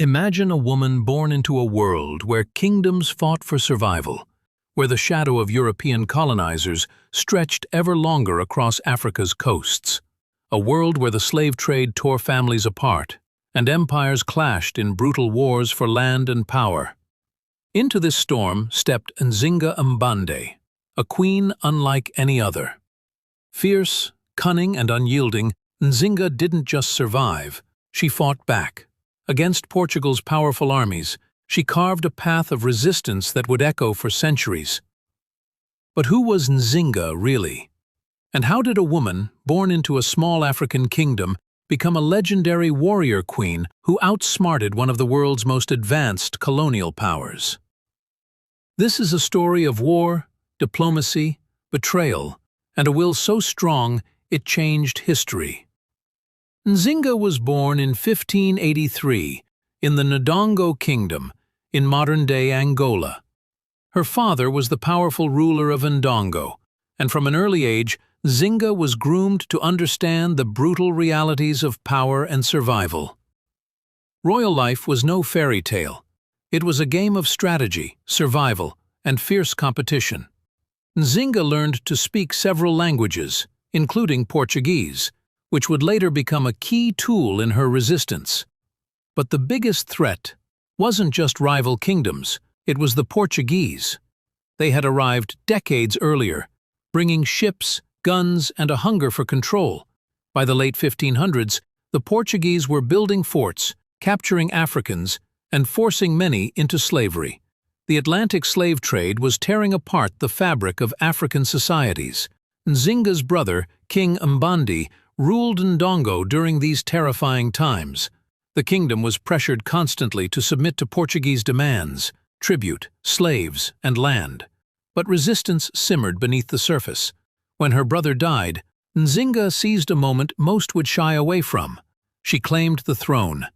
Imagine a woman born into a world where kingdoms fought for survival, where the shadow of European colonizers stretched ever longer across Africa's coasts, a world where the slave trade tore families apart, and empires clashed in brutal wars for land and power. Into this storm stepped Nzinga Mbande, a queen unlike any other. Fierce, cunning, and unyielding, Nzinga didn't just survive, she fought back. Against Portugal's powerful armies, she carved a path of resistance that would echo for centuries. But who was Nzinga really? And how did a woman, born into a small African kingdom, become a legendary warrior queen who outsmarted one of the world's most advanced colonial powers? This is a story of war, diplomacy, betrayal, and a will so strong it changed history. Nzinga was born in 1583 in the Ndongo Kingdom in modern-day Angola. Her father was the powerful ruler of Ndongo, and from an early age, Nzinga was groomed to understand the brutal realities of power and survival. Royal life was no fairy tale. It was a game of strategy, survival, and fierce competition. Nzinga learned to speak several languages, including Portuguese, which would later become a key tool in her resistance. But the biggest threat wasn't just rival kingdoms, it was the Portuguese. They had arrived decades earlier, bringing ships, guns, and a hunger for control. By the late 1500s, the Portuguese were building forts, capturing Africans, and forcing many into slavery. The Atlantic slave trade was tearing apart the fabric of African societies. Nzinga's brother, King Mbande, ruled Ndongo during these terrifying times. The kingdom was pressured constantly to submit to Portuguese demands, tribute, slaves, and land. But resistance simmered beneath the surface. When her brother died, Nzinga seized a moment most would shy away from. She claimed the throne.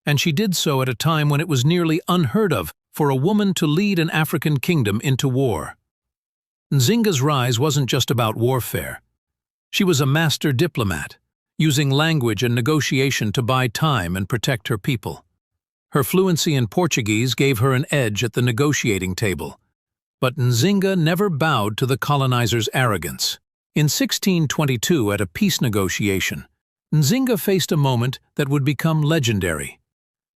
And she did so at a time when it was nearly unheard of for a woman to lead an African kingdom into war. Nzinga's rise wasn't just about warfare. She was a master diplomat, using language and negotiation to buy time and protect her people. Her fluency in Portuguese gave her an edge at the negotiating table. But Nzinga never bowed to the colonizers' arrogance. In 1622, at a peace negotiation, Nzinga faced a moment that would become legendary.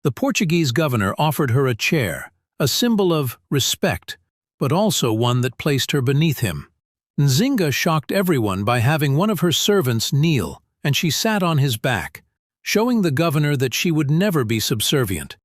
The Portuguese governor offered her a chair, a symbol of respect, but also one that placed her beneath him. Nzinga shocked everyone by having one of her servants kneel, and she sat on his back, showing the governor that she would never be subservient.